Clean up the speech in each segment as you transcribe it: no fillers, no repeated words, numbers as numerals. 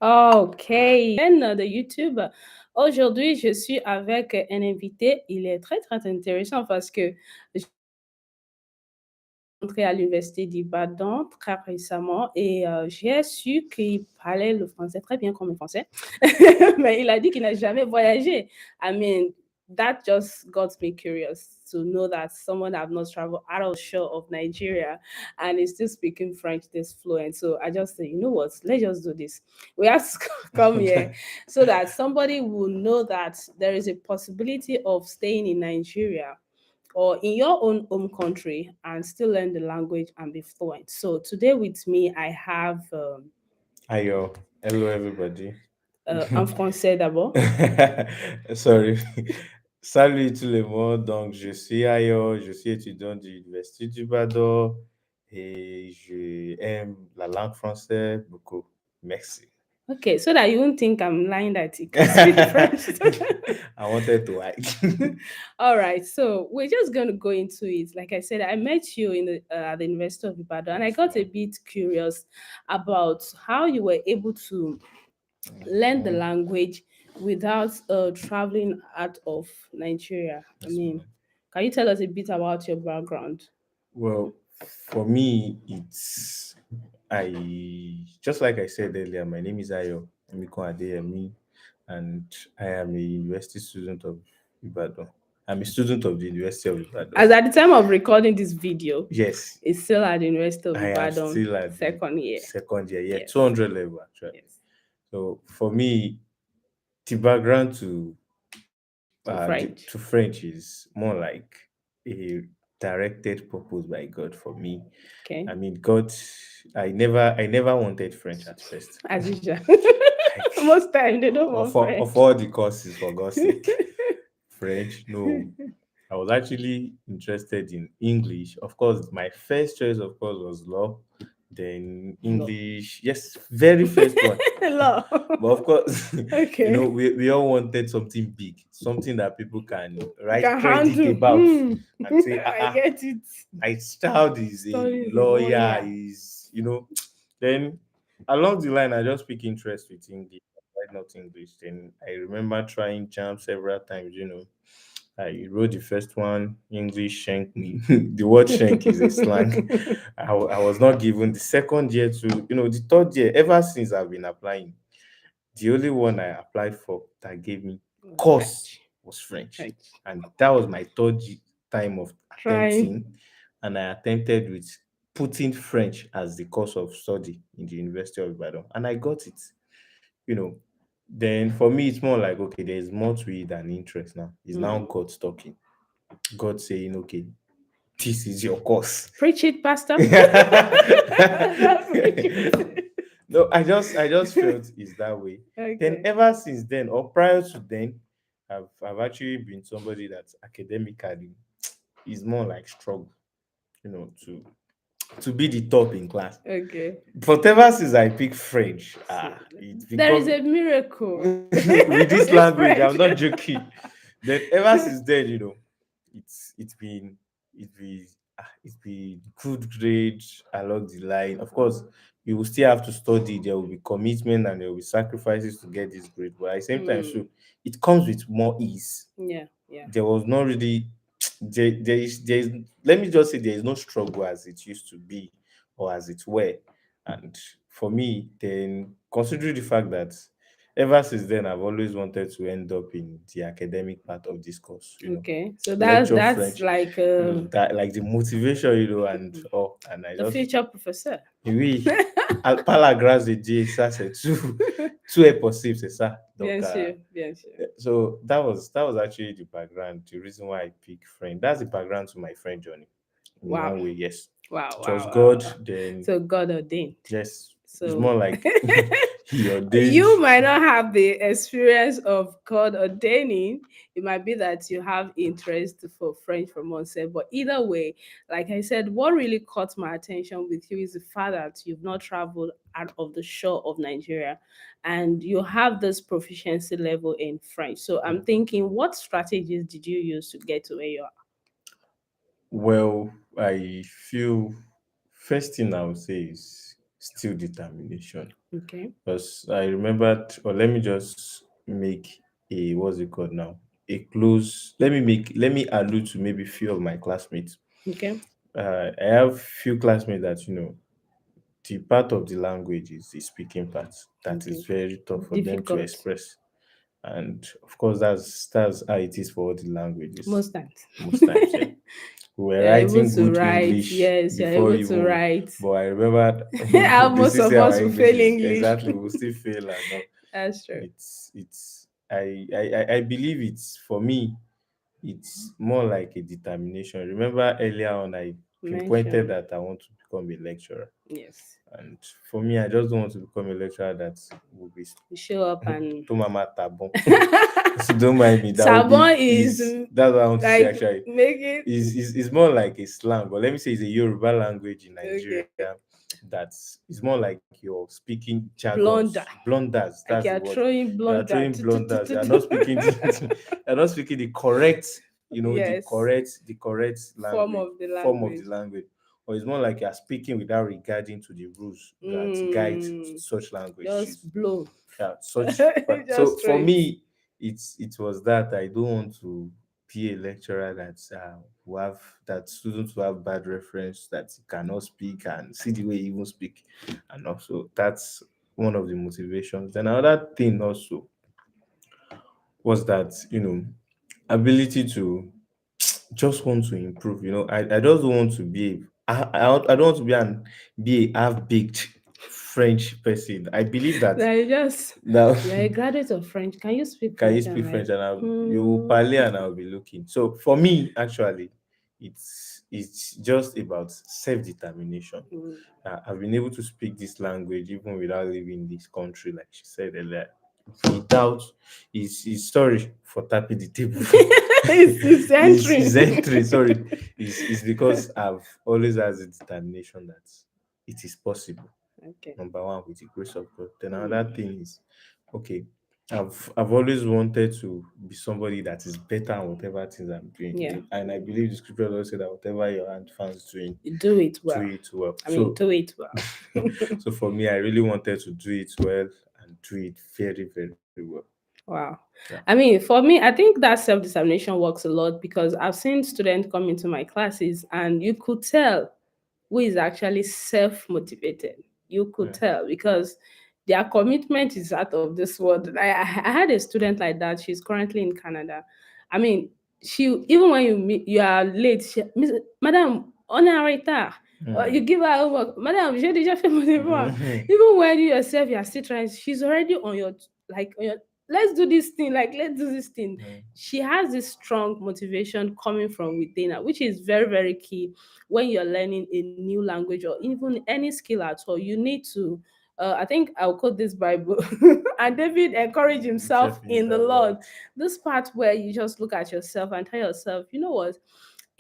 Ok. De YouTube. Aujourd'hui, je suis avec un invité. Il est très, très intéressant parce que entré à l'université d'Ibadan très récemment et j'ai su qu'il parlait le français très bien comme un français. Mais il a dit qu'il n'a jamais voyagé. I mean, that just got me curious to know that someone have not traveled out of shore of Nigeria and is still speaking French this fluent. So I just say, you know what, let's just do this. We have to come here so that somebody will know that there is a possibility of staying in Nigeria or in your own home country and still learn the language and be fluent. So today with me, I have Ayo, hello everybody. en français d'abord. Sorry. Salut tout le monde. Donc, je suis Ayo, je suis étudiant de l'Université du Bador et je aime la langue française beaucoup. Merci. Okay, so that you won't think I'm lying that you can speak French. I wanted to hide. All right, so we're just going to go into it. Like I said, I met you at the University of Ibadan, and I got a bit curious about how you were able to learn the Mhm. language without traveling out of Nigeria. I Yes, mean, ma'am. can you tell us a bit about your background? Well, for me, it's I just like I said earlier. My name is Ayo Emiko Adeyemi, and I am a university student of Ibadan. I'm a student of the University of Ibadan. As at the time of recording this video, Yes, it's still at the University of I am Ibadan, still at the second year. second year, yeah, Yes, 200 level actually. yes. So for me, the background To to French. French is more like a directed purpose by God for me. Okay. I mean, God, I never wanted French at first. As usual. Like Most time they don't want of French. all the courses, for God's sake, French, no. I was actually interested in English. Of course, my first choice, of course, was law. Then Law. English, yes, very first one. Law. But of course, Okay. we all wanted something big, something that people can You write can credit handle. about Hmm. and say, I get it. my child is a Story is a lawyer, lawyer. then along the line, I just pick interest with English. Why not English? Then I remember trying jam several times. I wrote the first one, English shank me. The word shank is a slang. I was not given the second year the third year, ever since I've been applying. The only one I applied for that gave me Was course French. was French. French. And that was my time of Trying. attempting. And I attempted with putting French as the course of study in the University of Ibadan. And I got it. You know, then for me, it's more like, okay, there's more to it than interest now. It's now Hmm. God talking. God saying, okay, this is your course. Preach it, Pastor. No, Preach it. I just felt it's that way. Then Okay. ever since then, or prior to then, I've actually been somebody that academically is more like struggle, to be the top in class. Okay. But ever since I picked French, So, it's there is become a miracle with this with language. French. I'm not joking. Then ever since then, it's been good grades along the line. Of course, you will still have to study. There will be commitment and there will be sacrifices to get this grade. But at the same time, Mm, so it comes with more ease. yeah, yeah. There was not really there is let me just say there is no struggle as it used to be or as it were. And for me, then considering the fact that ever since then I've always wanted to end up in the academic part of this course, Okay. So lecture that's French, like that like the motivation, and I the just future professor. oui, par la grâce de Dieu, ça c'est tout est possible, c'est ça. Bien Donc sûr, bien sûr. so that was actually the background, the reason why I picked French. That's the background to my French journey. In Wow. one way, yes. Wow, It was wow, wow, God, wow. then So God ordained. yes, it's So more like he ordained. you might not have the experience of God ordaining. It might be that you have interest for French from onset. But either way, like I said, what really caught my attention with you is the fact that you've not traveled out of the shore of Nigeria and you have this proficiency level in French. So I'm thinking, what strategies did you use to get to where you are? Well, I feel first thing I would say is still determination. Okay. Because I remembered, or let me just make a, what's it called now? A close. Let me allude to maybe few of my classmates. Okay. I have few classmates that the part of the language is the speaking part that is Okay. very tough for them to Difficult. express, and of course that's how it is for all the languages Most times. most times. Yeah, we were You're able writing to good write. English Yes, you're before able to even, write. but I remember How the most of system our us will English fail is English. exactly, we will still fail and all. That's true. It's I believe it's, for me, it's more like a determination. Remember earlier on I pinpointed Mention. that I want to become a lecturer, Yes. and for me, I just don't want to become a lecturer that will be You show up and to mama tabon. So don't mind me. That would be Sabon is is that's what I want to say like actually. make it Is more like a slang, or let me say it's a Yoruba language in okay. Nigeria. It's more like you're speaking jargons, Blunder. blunders. That's Like the you're word. throwing You are blunder. throwing blunders. You are not speaking the you're not speaking the correct, Yes. the correct Form language, of the form of the language. language. Or it's more like you are speaking without regarding to the rules that guide Mm, such languages. just blow. Yeah, such. But so Just throw for it. me, it was that I don't want to be a lecturer that who have that students who have bad reference, that cannot speak and see the way you even speak, and also that's one of the motivations. Then another thing also was that ability to just want to improve. I just don't want to be I don't want to be a half baked French person. I believe that Like just now. you're a graduate of French. Can you speak Can you French? And speak like, French? And you will hmm, parley and I'll be looking. So for me, actually, it's just about self-determination. mm, I've been able to speak this language even without leaving this country, like she said earlier. Without his story for tapping the table. it's His entering. entry, sorry, is because I've always had the determination that it is possible. Okay. Number one, with the grace of God. Then another Mm, thing is, okay, I've always wanted to be somebody that is better at whatever things I'm doing. yeah. And I believe the scripture also say that whatever your hand finds doing, You do it do well. it well. I mean, So do it well. so for me, I really wanted to do it well and do it very, very well. Wow. Yeah. I mean, for me, I think that self determination works a lot because I've seen students come into my classes and you could tell who is actually self motivated. You could Yeah. tell because their commitment is out of this world. I had a student like that. She's currently in Canada. I mean, she even when you are late, Madam, on a retard. You Mm. give her homework, Madam, j'ai déjà fait mon devoir. Mhm. Even when you yourself you are still trying, she's already on your like on your let's do this thing, like let's do this thing. Mm. She has this strong motivation coming from within her, which is very, very key when you're learning a new language or even any skill at all. You need to I think I'll quote this Bible. And David encouraged himself Himself in in the the Lord. Lord. This part where you just look at yourself and tell yourself, you know what?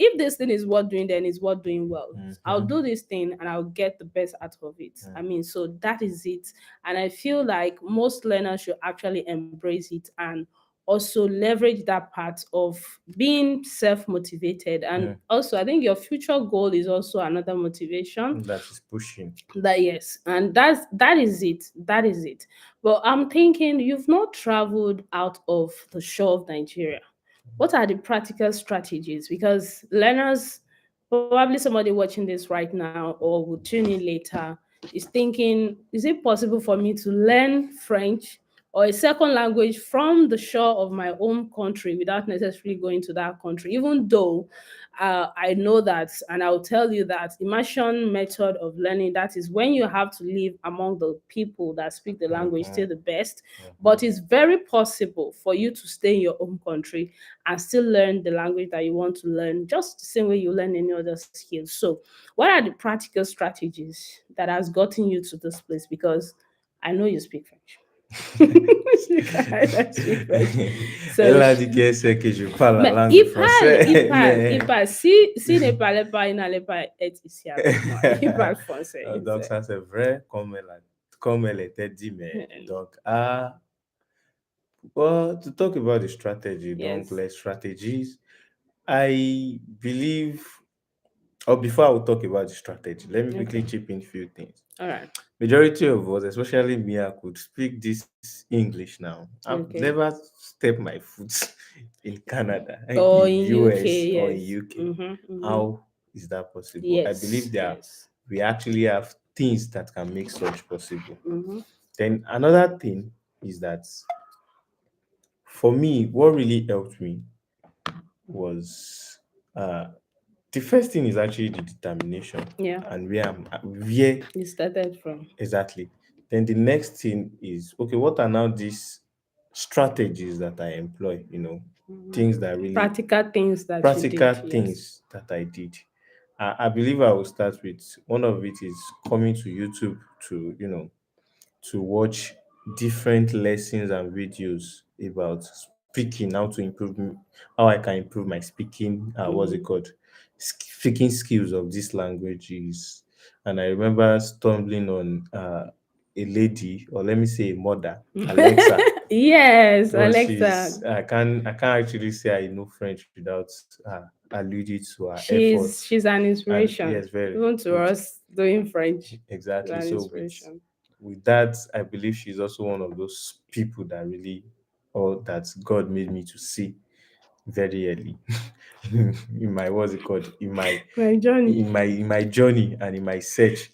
If this thing is worth doing, then it's worth doing well. I'll Mm-hmm. do this thing and I'll get the best out of it. I mean, so that is it. And I feel like most learners should actually embrace it and also leverage that part of being self-motivated. And Mm. also I think your future goal is also another motivation. That is pushing. That yes, and that is it. That is it. But I'm thinking you've not traveled out of the shore of Nigeria. What are the practical strategies? Because learners, probably somebody watching this right now or will tune in later, is thinking, is it possible for me to learn French or a second language from the shore of my own country without necessarily going to that country? Even though I know that, and I'll tell you that immersion method of learning, that is when you have to live among the people that speak the language, Mm-hmm. still the best. Mm-hmm. But it's very possible for you to stay in your own country and still learn the language that you want to learn, just the same way you learn any other skills. So, what are the practical strategies that has gotten you to this place? Because I know you speak French. You can speak French. So, Elle a dit qu'elle sait que je parle la mais langue il française, parle, il mais parle. S'il ne parlait pas, il n'allait pas être ici avec moi. Il parle français, il donc sait. ça c'est vrai comme elle était dit, mais donc well, to talk about the strategy, donc Yes. les strategies, I believe, or before I will talk about the strategy, let me quickly Okay. chip in few things. All right. Majority of us, especially me, I could speak this English now. I've never Okay. stepped my foot in Canada, in Or in US UK, or in yes. UK. Mm-hmm, mm-hmm. How is that possible? I Yes, believe yes. we actually have things that can make such possible. Mm-hmm. Then another thing is that for me, what really helped me was the first thing is actually the determination Yeah, and where you started from. exactly. Then the next thing is okay, what are now these strategies that I employ? Mhm. Things that really Practical things that you practical did, yes. things that I did. I believe I will start with one of it is coming to YouTube to to watch different lessons and videos about speaking, how I can improve my speaking, what's it Mm. called, speaking skills of these languages. And I remember stumbling on a lady, or let me say a mother, Alexa. Yes, Well, Alexa. I can't actually say I know French without alluding to her She's efforts. she's an And yes, inspiration. very Even to with us doing French. She's exactly. an So inspiration. with that, I believe she's also one of those people that really, or that God made me to see very early in my what's it called, My journey. in my journey and in my search